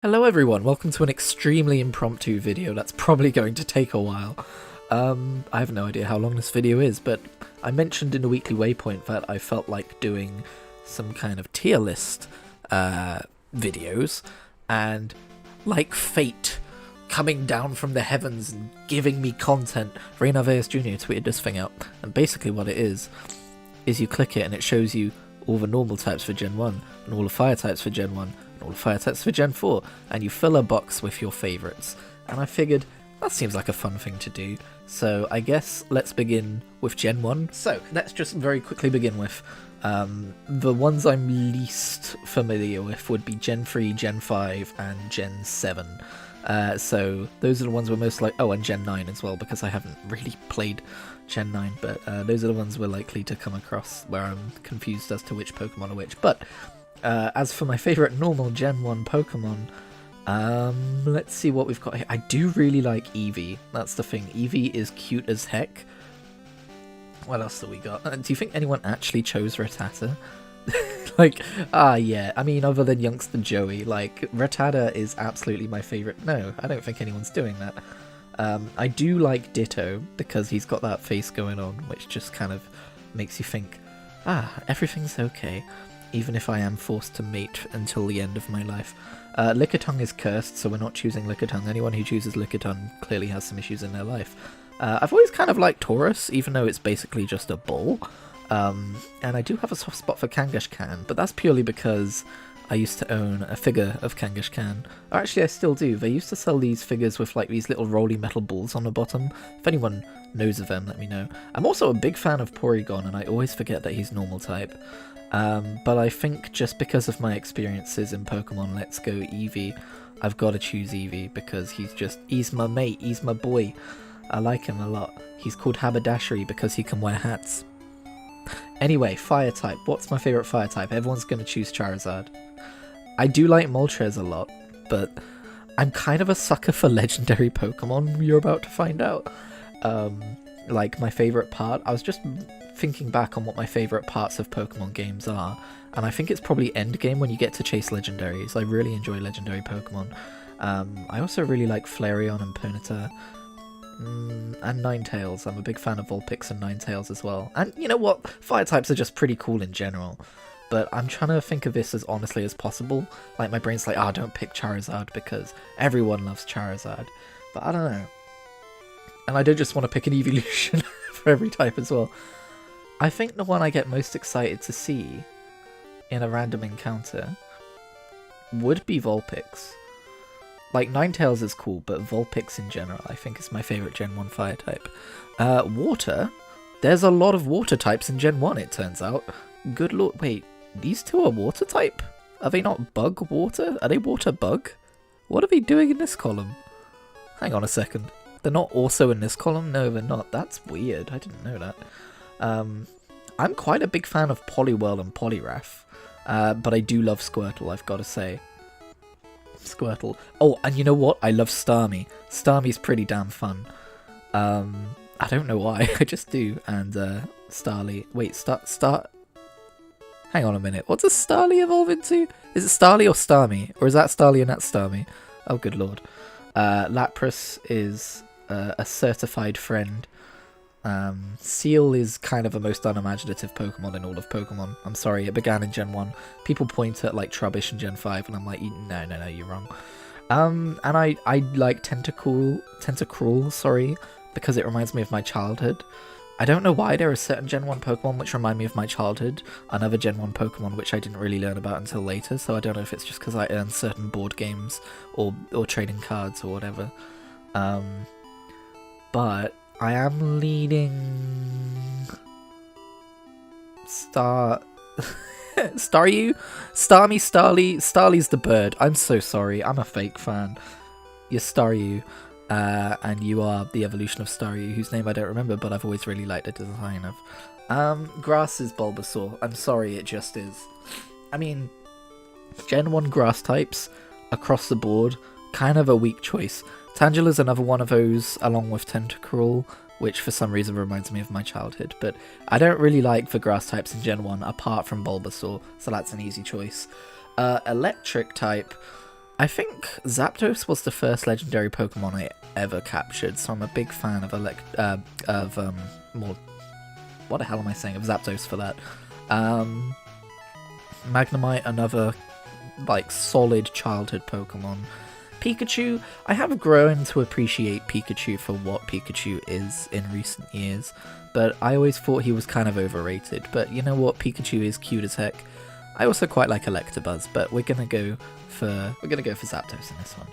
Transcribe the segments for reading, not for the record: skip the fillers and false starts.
Hello everyone, welcome to an extremely impromptu video that's probably going to take a while. I have no idea how long this video is, but I mentioned in the weekly waypoint that I felt like doing some kind of tier list videos, and like fate coming down from the heavens and giving me content, Ray Narvaez Jr. tweeted this thing out, and basically what it is you click it and it shows you all the normal types for Gen 1, and all the fire types for Gen 1, all the fire types for Gen 4, and you fill a box with your favourites. And I figured that seems like a fun thing to do, so I guess let's begin with Gen 1. So let's just very quickly begin with the ones I'm least familiar with would be Gen 3, Gen 5, and Gen 7. So those are the ones we're most like. Oh, and Gen 9 as well, because I haven't really played Gen 9, but those are the ones we're likely to come across where I'm confused as to which Pokemon are which. But as for my favourite normal Gen 1 Pokemon, let's see what we've got here. I do really like Eevee, that's the thing. Eevee is cute as heck. What else do we got? Do you think anyone actually chose Rattata? Yeah, I mean, other than youngster Joey, like, Rattata is absolutely my favourite. No, I don't think anyone's doing that. I do like Ditto, because he's got that face going on, which just kind of makes you think, everything's okay, even if I am forced to mate until the end of my life. Lickitung is cursed, so we're not choosing Lickitung. Anyone who chooses Lickitung clearly has some issues in their life. I've always kind of liked Taurus, even though it's basically just a bull. And I do have a soft spot for Kangaskhan, but that's purely because I used to own a figure of Kangaskhan. Or actually, I still do. They used to sell these figures with like these little roly metal balls on the bottom. If anyone knows of them, let me know. I'm also a big fan of Porygon, and I always forget that he's normal type. But I think just because of my experiences in Pokemon Let's Go Eevee, I've got to choose Eevee because he's my mate, he's my boy. I like him a lot. He's called Haberdashery because he can wear hats. Anyway, fire type. What's my favourite fire type? Everyone's going to choose Charizard. I do like Moltres a lot, but I'm kind of a sucker for legendary Pokemon, you're about to find out. Like, my favourite part, I was just thinking back on what my favourite parts of Pokemon games are, and I think it's probably endgame when you get to chase legendaries. I really enjoy legendary Pokemon. I also really like Flareon and Ponyta. And Ninetales. I'm a big fan of Vulpix and Ninetales as well. And you know what? Fire types are just pretty cool in general. But I'm trying to think of this as honestly as possible. Like, my brain's like, don't pick Charizard because everyone loves Charizard. But I don't know. And I don't just want to pick an evolution for every type as well. I think the one I get most excited to see in a random encounter would be Vulpix. Like, Ninetales is cool, but Vulpix in general I think is my favourite Gen 1 fire type. Water? There's a lot of water types in Gen 1, it turns out. Good lord, wait, these two are water type? Are they not bug water? Are they water bug? What are they doing in this column? Hang on a second. They're not also in this column? No, they're not. That's weird. I didn't know that. I'm quite a big fan of Poliwhirl and Poliwrath, but I do love Squirtle, I've got to say. Squirtle. Oh, and you know what? I love Starmie. Starmie's pretty damn fun. I don't know why. I just do. And Starly. Wait, Star. Hang on a minute. What does Starly evolve into? Is it Starly or Starmie? Or is that Starly and that's Starmie? Oh, good lord. Lapras is a certified friend. Seal is kind of the most unimaginative Pokemon in all of Pokemon. I'm sorry, it began in Gen 1. People point at like Trubbish in Gen 5 and I'm like, no, you're wrong. And I like Tentacruel, sorry, because it reminds me of my childhood. I don't know why there are certain Gen 1 Pokemon which remind me of my childhood, another Gen 1 Pokemon which I didn't really learn about until later, so I don't know if it's just because I earned certain board games or trading cards or whatever. But I am leading Staryu? Starly's the bird. I'm so sorry. I'm a fake fan. You're Staryu. And you are the evolution of Staryu, whose name I don't remember, but I've always really liked the design of. Grass is Bulbasaur. I'm sorry, it just is. I mean, Gen 1 grass types, across the board, kind of a weak choice. Tangela's another one of those, along with Tentacruel, which for some reason reminds me of my childhood, but I don't really like the grass types in Gen 1, apart from Bulbasaur, so that's an easy choice. Electric type, I think Zapdos was the first legendary Pokemon I ever captured, so I'm a big fan of more. What the hell am I saying? Of Zapdos for that. Magnemite, another like solid childhood Pokemon. Pikachu, I have grown to appreciate Pikachu for what Pikachu is in recent years, but I always thought he was kind of overrated. But you know what? Pikachu is cute as heck. I also quite like Electabuzz, but we're gonna go for Zapdos in this one.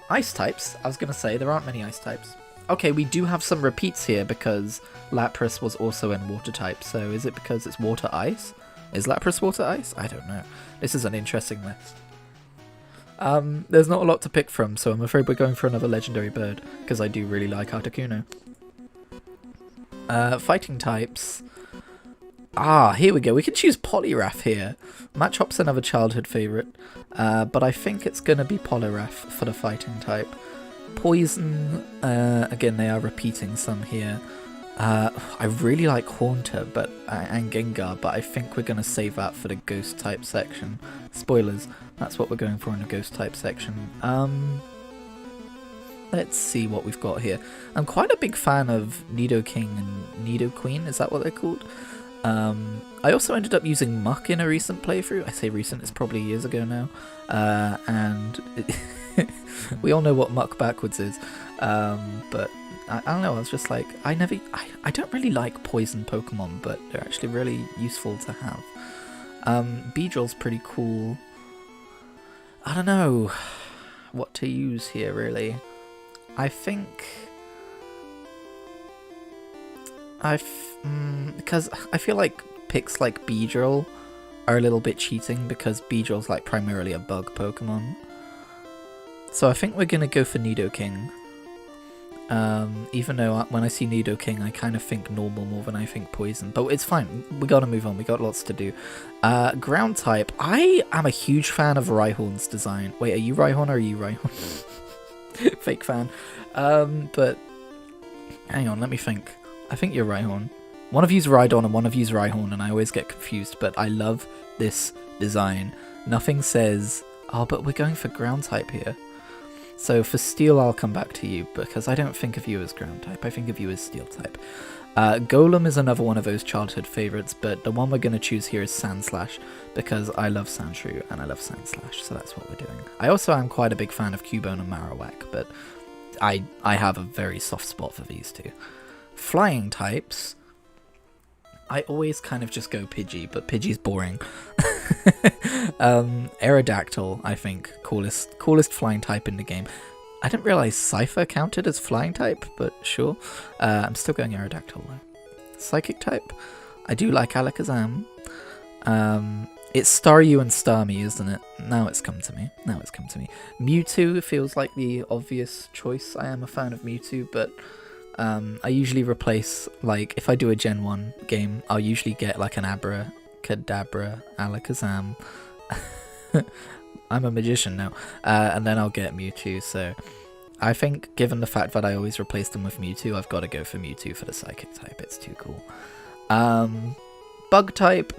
Ice types. I was gonna say there aren't many ice types. Okay, we do have some repeats here because Lapras was also in water type. So is it because it's water ice? Is Lapras water ice? I don't know. This is an interesting list. There's not a lot to pick from, so I'm afraid we're going for another legendary bird, because I do really like Articuno. Fighting types. Ah, here we go. We can choose Poliwrath here. Machop's another childhood favourite, but I think it's going to be Poliwrath for the fighting type. Poison, again, they are repeating some here. I really like Haunter and Gengar, but I think we're going to save that for the ghost type section. Spoilers, that's what we're going for in the ghost type section. Let's see what we've got here. I'm quite a big fan of Nidoking and Nidoqueen, is that what they're called? I also ended up using Muck in a recent playthrough. I say recent, it's probably years ago now. And we all know what Muck backwards is. But I don't know, I was just like, I don't really like poison Pokemon, but they're actually really useful to have. Beedrill's pretty cool. I don't know what to use here, really. I think... because I feel like picks like Beedrill are a little bit cheating, because Beedrill's like primarily a bug Pokemon. So I think we're going to go for Nidoking. Even though when I see Nidoking, I kind of think normal more than I think poison. But it's fine. We gotta move on. We got lots to do. Ground type. I am a huge fan of Rhyhorn's design. Wait, are you Rhyhorn or are you Rhyhorn? Fake fan. But hang on, let me think. I think you're Rhyhorn. One of you's Rhydon and one of you's Rhyhorn, and I always get confused. But I love this design. Nothing says, oh, but we're going for ground type here. So for Steel, I'll come back to you, because I don't think of you as ground type. I think of you as Steel type. Golem is another one of those childhood favourites, but the one we're going to choose here is Sandslash, because I love Sandshrew and I love Sandslash, so that's what we're doing. I also am quite a big fan of Cubone and Marowak, but I have a very soft spot for these two. Flying types. I always kind of just go Pidgey, but Pidgey's boring. Aerodactyl, I think, coolest flying type in the game. I didn't realise Cypher counted as flying type, but sure. I'm still going Aerodactyl though. Psychic type, I do like Alakazam. It's Staryu and Starmie, isn't it? Now it's come to me. Mewtwo feels like the obvious choice. I am a fan of Mewtwo, but I usually replace, like, if I do a Gen 1 game, I'll usually get like an Abracadabra, Alakazam. I'm a magician now. And then I'll get Mewtwo, so I think given the fact that I always replace them with Mewtwo, I've got to go for Mewtwo for the Psychic type. It's too cool. Bug type.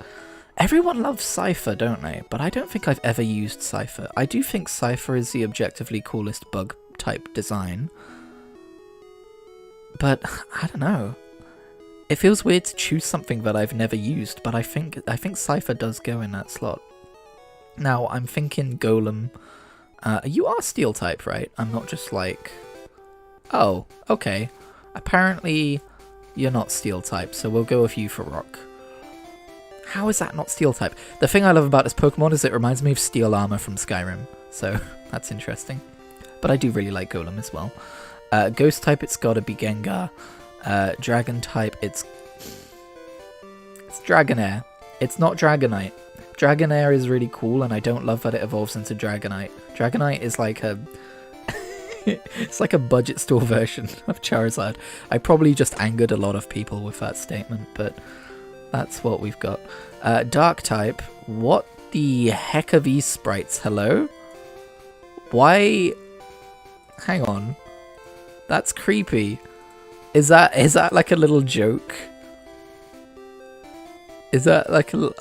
Everyone loves Cypher, don't they? But I don't think I've ever used Cypher. I do think Cypher is the objectively coolest bug type design. But I don't know. It feels weird to choose something that I've never used, but I think Cypher does go in that slot. Now, I'm thinking Golem. You are Steel type, right? I'm not just like... Oh, okay. Apparently, you're not Steel type, so we'll go with you for Rock. How is that not Steel type? The thing I love about this Pokemon is it reminds me of Steel Armor from Skyrim, so that's interesting. But I do really like Golem as well. Ghost type, it's gotta be Gengar. Dragon type, it's Dragonair. It's not Dragonite. Dragonair is really cool, and I don't love that it evolves into Dragonite. Dragonite is like a... it's like a budget store version of Charizard. I probably just angered a lot of people with that statement, but that's what we've got. Dark type, what the heck are these sprites? Hello? Why... Hang on. That's creepy. Is that like a little joke? Is that like a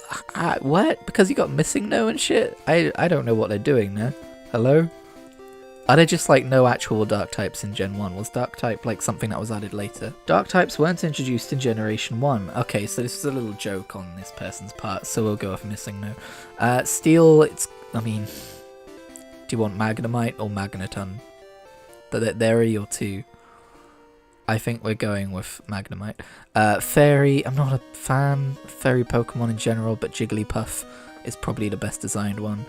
what? Because you got missing no and shit? I don't know what they're doing there. Hello? Are there just like no actual dark types in Gen 1? Was dark type like something that was added later? Dark types weren't introduced in Generation 1. Okay, so this is a little joke on this person's part, so we'll go with missing no. Steel, I mean, do you want Magnemite or Magneton? There are your two. I think we're going with Magnemite. Fairy, I'm not a fan of fairy Pokemon in general, but Jigglypuff is probably the best designed one.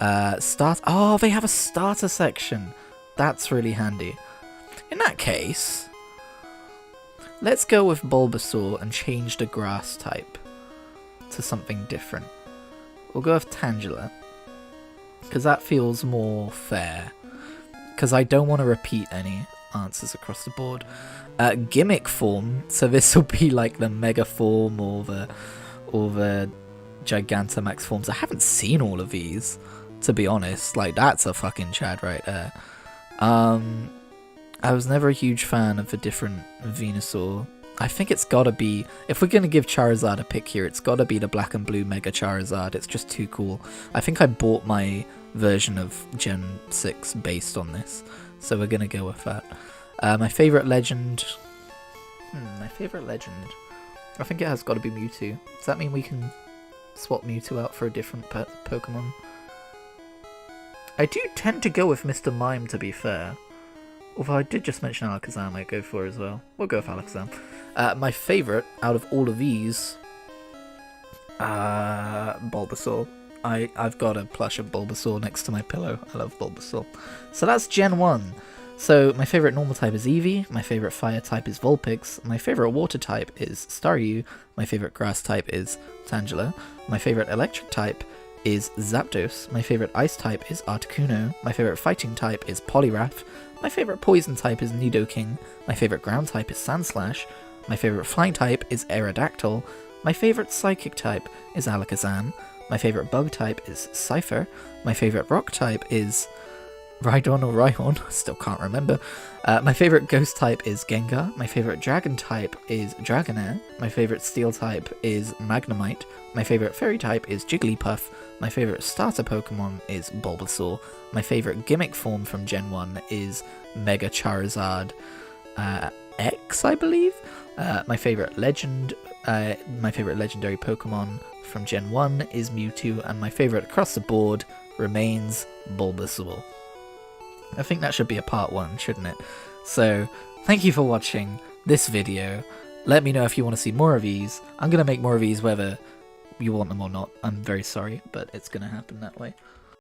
Oh, they have a starter section. That's really handy. In that case, let's go with Bulbasaur and change the grass type to something different. We'll go with Tangela, because that feels more fair. Because I don't want to repeat any answers across the board. Gimmick form, so this will be like the Mega form or the Gigantamax forms. I haven't seen all of these, to be honest. Like, that's a fucking Chad right there. I was never a huge fan of the different Venusaur. I think it's gotta be, if we're gonna give Charizard a pick here, it's gotta be the black and blue Mega Charizard. It's just too cool. I think I bought my version of Gen 6 based on this, so we're gonna go with that. My favourite legend... I think it has got to be Mewtwo. Does that mean we can swap Mewtwo out for a different Pokemon? I do tend to go with Mr. Mime, to be fair. Although I did just mention Alakazam I'd go for as well. We'll go with Alakazam. My favourite out of all of these... Bulbasaur. I've got a plush of Bulbasaur next to my pillow. I love Bulbasaur. So that's Gen 1. So my favourite normal type is Eevee, my favourite fire type is Vulpix, my favourite water type is Staryu, my favourite grass type is Tangela, my favourite electric type is Zapdos, my favourite ice type is Articuno, my favourite fighting type is Poliwrath, my favourite poison type is Nidoking, my favourite ground type is Sandslash, my favourite flying type is Aerodactyl, my favourite psychic type is Alakazam, my favourite bug type is Cypher, my favourite rock type is Rhydon or Rhyhorn, still can't remember. My favourite ghost type is Gengar, my favourite dragon type is Dragonair, my favourite steel type is Magnemite, my favourite fairy type is Jigglypuff, my favourite starter Pokemon is Bulbasaur, my favourite gimmick form from Gen 1 is Mega Charizard X, I believe. My favourite legendary Pokemon from Gen 1 is Mewtwo, and my favourite across the board remains Bulbasaur. I think that should be a part 1, shouldn't it? So, thank you for watching this video. Let me know if you want to see more of these. I'm going to make more of these whether you want them or not. I'm very sorry, but it's going to happen that way.